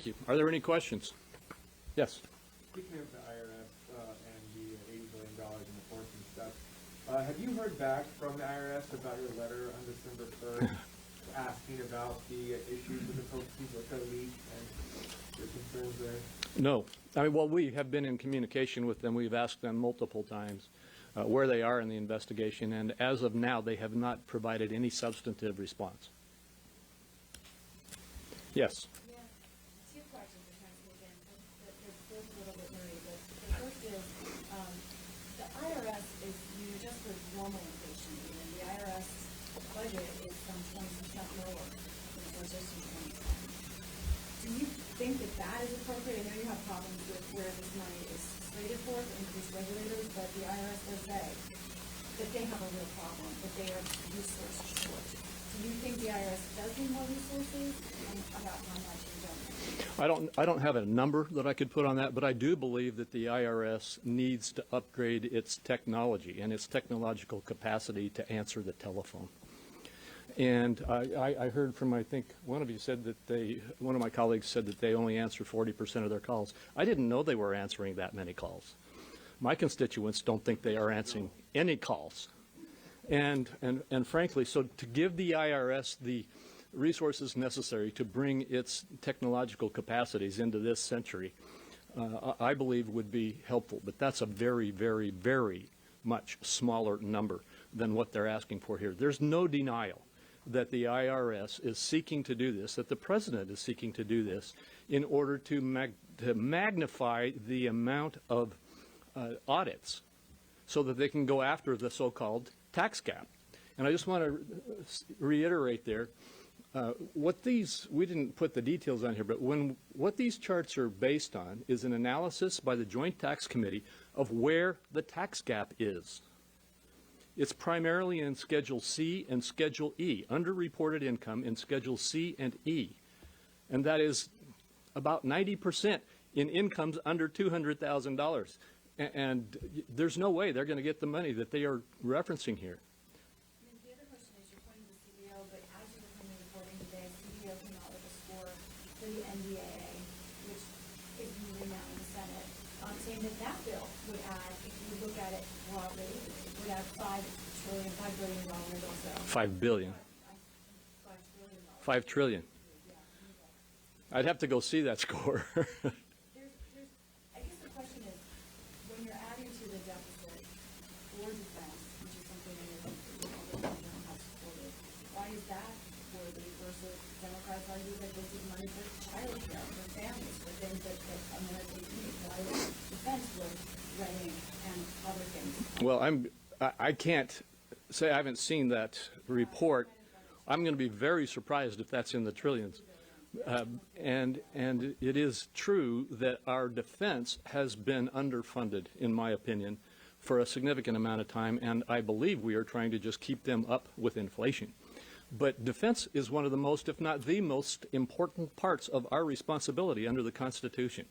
Thank you. Are there any questions? Yes. Speaking of the IRS and the $80 billion in enforcement stuff, have you heard back from the IRS about your letter on December 3rd asking about the issues with the Coca leak and your concerns there? No. I mean, well, we have been in communication with them. We've asked them multiple times where they are in the investigation, and as of now, they have not provided any substantive response. Yes. Yeah, two questions are trying to get in. They're both a little bit nerdy. But the first is the IRS is, just for normal inflation, even the IRS budget is some 20% lower than it was just in 2010. Do you think that that is appropriate? I know you have problems with where this money is slated for increased regulators, but the IRS does say that they have a real problem, that they are resource short. Do you think the IRS does need more resources, and about how much in general? I don't have a number that I could put on that, but I do believe that the IRS needs to upgrade its technology and its technological capacity to answer the telephone. And I heard from, I think, one of you said that one of my colleagues said that they only answer 40% of their calls. I didn't know they were answering that many calls. My constituents don't think they are answering any calls. And frankly, so to give the IRS the resources necessary to bring its technological capacities into this century, I believe would be helpful. But that's a very, very, very much smaller number than what they're asking for here. There's no denial that the IRS is seeking to do this, that the president is seeking to do this in order to magnify the amount of audits so that they can go after the so-called tax gap. And I just want to reiterate there, we didn't put the details on here, but what these charts are based on is an analysis by the Joint Tax Committee of where the tax gap is. It's primarily in Schedule C and Schedule E, underreported income in Schedule C and E. And that is about 90% in incomes under $200,000. And there's no way they're going to get the money that they are referencing here. And the other question is, you're pointing to CBO, but as you were coming reporting today, CBO came out with a score for the NDAA, which is moving now in the Senate, saying that that bill would add, if you look at it broadly, would add $5 billion also. $5 billion. $5 trillion. I'd have to go see that score. I guess the question is, when you're adding to the deficit for defense, which is something that don't have supported, why is that worthy versus Democrats argue that this is money for child care, for families, for things that Americans need? Why is defense worth renting and other things? Well, I can't say I haven't seen that report. I'm going to be very surprised if that's in the trillions. And it is true that our defense has been underfunded, in my opinion, for a significant amount of time, and I believe we are trying to just keep them up with inflation. But defense is one of the most, if not the most important parts of our responsibility under the Constitution.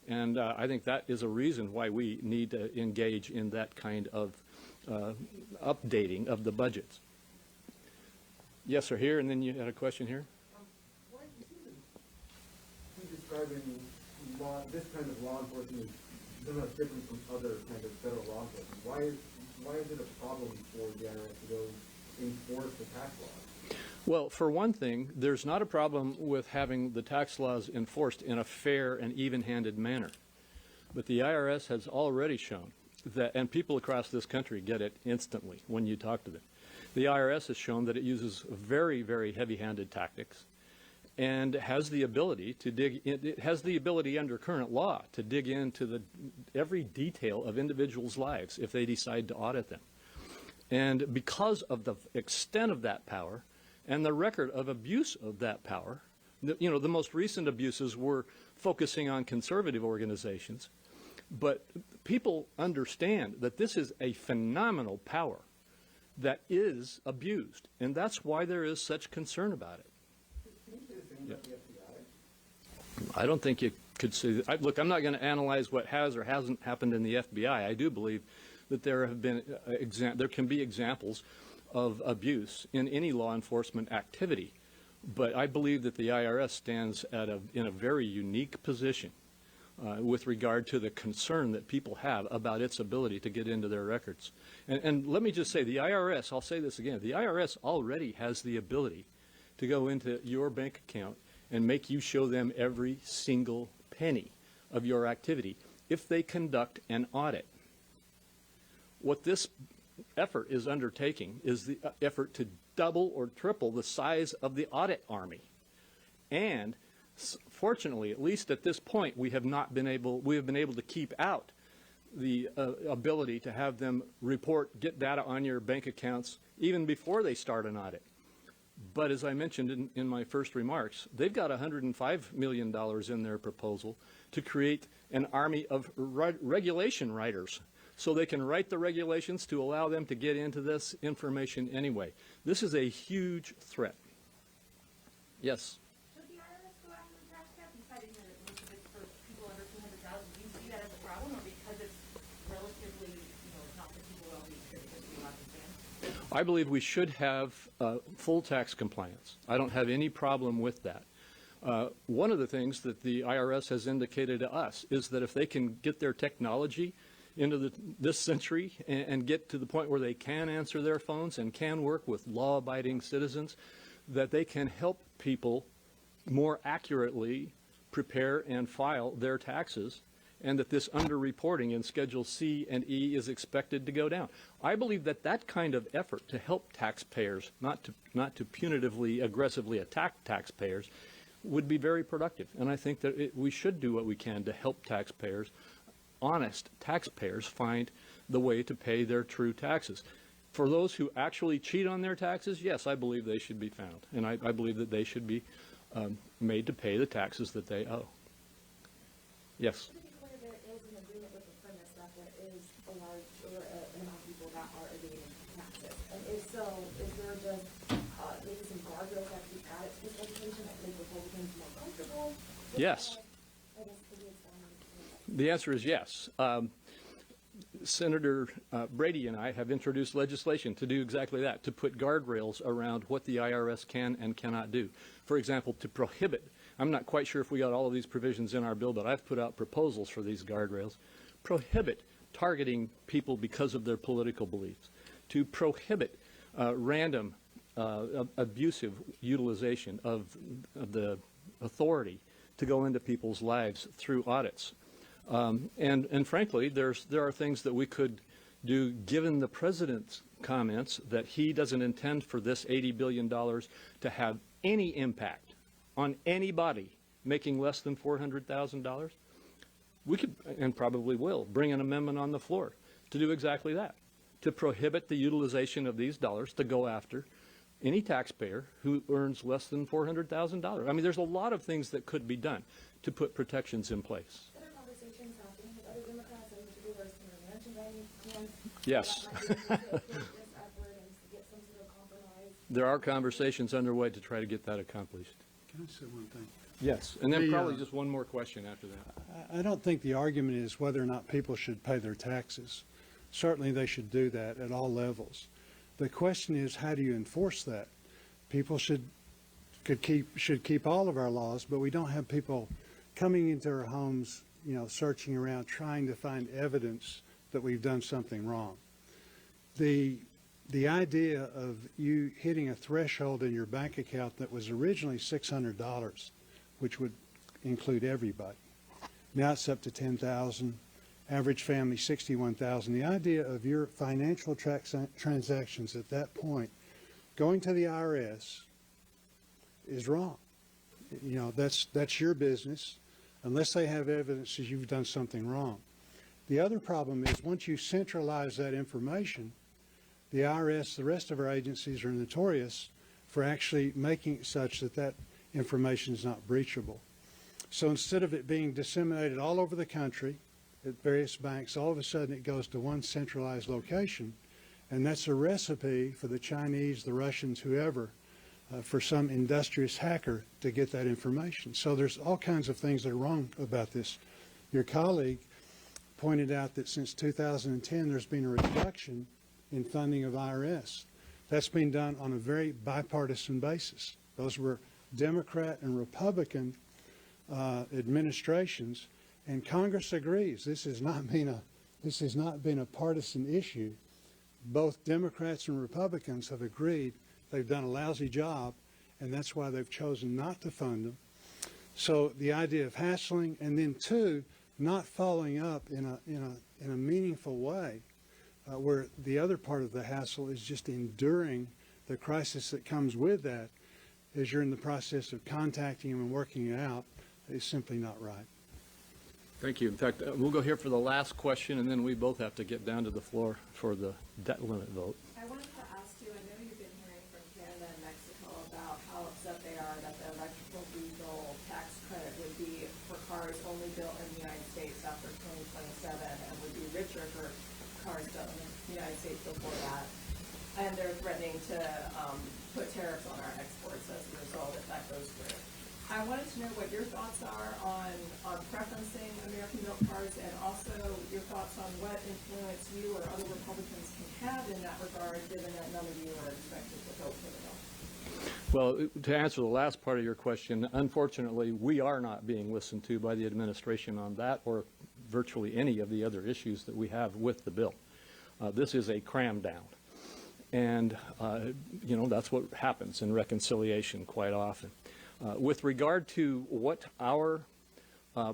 And I think that is a reason why we need to engage in that kind of updating of the budgets. Yes, sir, here, and then you had a question here. Why do you seem to be describing this kind of law enforcement is somewhat different from other kind of federal law enforcement? Why is it a problem for the IRS to go enforce the tax laws? Well, for one thing, there's not a problem with having the tax laws enforced in a fair and even-handed manner. But the IRS has already shown that, and people across this country get it instantly when you talk to them. The IRS has shown that it uses very, very heavy-handed tactics and has the ability to dig in, it has the ability under current law to dig into every detail of individuals' lives if they decide to audit them. And because of the extent of that power and the record of abuse of that power, the most recent abuses were focusing on conservative organizations. But people understand that this is a phenomenal power that is abused, and that's why there is such concern about it. Can you say the same about the FBI? I don't think you could say that. Look, I'm not going to analyze what has or hasn't happened in the FBI. I do believe that there have been there can be examples of abuse in any law enforcement activity, But I believe that the IRS stands in a very unique position with regard to the concern that people have about its ability to get into their records. And let me just say, the IRS, I'll say this again, the IRS already has the ability to go into your bank account and make you show them every single penny of your activity if they conduct an audit. What this effort is undertaking is the effort to double or triple the size of the audit army. And fortunately, at least at this point, we have been able to keep out the ability to have them get data on your bank accounts even before they start an audit. But as I mentioned in my first remarks, they've got $105 million in their proposal to create an army of regulation writers so they can write the regulations to allow them to get into this information anyway. This is a huge threat. Yes? Should the IRS go after the tax cap? You cited that most of it's for people under 200,000. Do you see that as a problem, or because it's relatively, not for people who only because we understand? I believe we should have full tax compliance. I don't have any problem with that. One of the things that the IRS has indicated to us is that if they can get their technology into this century and get to the point where they can answer their phones and can work with law-abiding citizens, that they can help people more accurately prepare and file their taxes, and that this underreporting in Schedule C and E is expected to go down. I believe that that kind of effort to help taxpayers, not to punitively, aggressively attack taxpayers, would be very productive. And I think that we should do what we can to help taxpayers, honest taxpayers, find the way to pay their true taxes. For those who actually cheat on their taxes, yes, I believe they should be found. And I believe that they should be made to pay the taxes that they owe. Yes? To be clear, there is an agreement with the premise that there is a large or an amount of people that are evading taxes. And if so, is there just maybe some guardrails that we added to this legislation that make Republicans more comfortable? Yes. I guess the it's The answer is yes. Senator Brady and I have introduced legislation to do exactly that, to put guardrails around what the IRS can and cannot do. For example, to prohibit, I'm not quite sure if we got all of these provisions in our bill, but I've put out proposals for these guardrails, prohibit targeting people because of their political beliefs, to prohibit random abusive utilization of the authority to go into people's lives through audits. And frankly, there are things that we could do, given the president's comments that he doesn't intend for this $80 billion to have any impact on anybody making less than $400,000. We could, and probably will, bring an amendment on the floor to do exactly that, to prohibit the utilization of these dollars to go after any taxpayer who earns less than $400,000. I mean, there's a lot of things that could be done to put protections in place. Other conversations happening with other Democrats and to do mentioned any plans? Yes. That might be to push this effort and to get some sort of compromise? There are conversations underway to try to get that accomplished. Can I say one thing? Yes, and then The, probably just one more question after that. I don't think the argument is whether or not people should pay their taxes. Certainly they should do that at all levels. The question is, how do you enforce that? People should keep all of our laws, but we don't have people coming into our homes, searching around, trying to find evidence that we've done something wrong. The idea of you hitting a threshold in your bank account that was originally $600, which would include everybody. Now it's up to $10,000, average family $61,000. The idea of your financial transactions at that point going to the IRS is wrong. That's your business, unless they have evidence that you've done something wrong. The other problem is once you centralize that information, the IRS, the rest of our agencies are notorious for actually making it such that that information is not breachable. So instead of it being disseminated all over the country at various banks, all of a sudden it goes to one centralized location, and that's a recipe for the Chinese, the Russians, whoever, for some industrious hacker to get that information. So there's all kinds of things that are wrong about this. Your colleague pointed out that since 2010 there's been a reduction in funding of IRS. That's been done on a very bipartisan basis. Those were Democrat and Republican administrations, and Congress agrees this has not been a partisan issue. Both Democrats and Republicans have agreed they've done a lousy job, and that's why they've chosen not to fund them. So the idea of hassling, and then two, not following up in a meaningful way, where the other part of the hassle is just enduring the crisis that comes with that as you're in the process of contacting them and working it out, is simply not right. Thank you. In fact, we'll go here for the last question, and then we both have to get down to the floor for the debt limit vote. I wanted to ask you, I know you've been hearing from Canada and Mexico about how upset they are that the electrical vehicle tax credit would be for cars only built in the United States after 2027 and would be richer for cars built in the United States before that. And they're threatening to put tariffs on our exports as a result if that goes through. I wanted to know what your thoughts are on preferencing American-built cars, and also your thoughts on what influence you or other Republicans can have in that regard, given that none of you are expected to vote for the bill. Well, to answer the last part of your question, unfortunately, we are not being listened to by the administration on that or virtually any of the other issues that we have with the bill. This is a cram down. And, that's what happens in reconciliation quite often. With regard to what our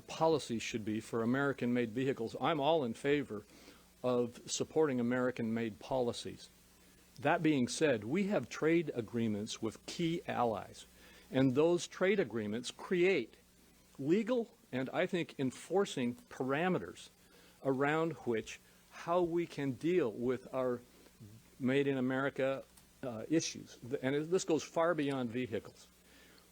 policy should be for American-made vehicles, I'm all in favor of supporting American-made policies. That being said, we have trade agreements with key allies, and those trade agreements create legal and, I think, enforcing parameters around how we can deal with our Made in America issues. And this goes far beyond vehicles.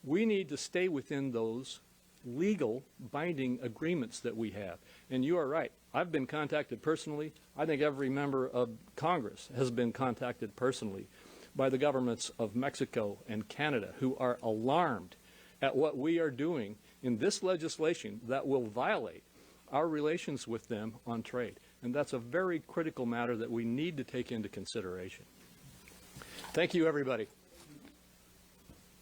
We need to stay within those legal binding agreements that we have. And you are right. I've been contacted personally. I think every member of Congress has been contacted personally by the governments of Mexico and Canada, who are alarmed at what we are doing in this legislation that will violate our relations with them on trade. And that's a very critical matter that we need to take into consideration. Thank you, everybody.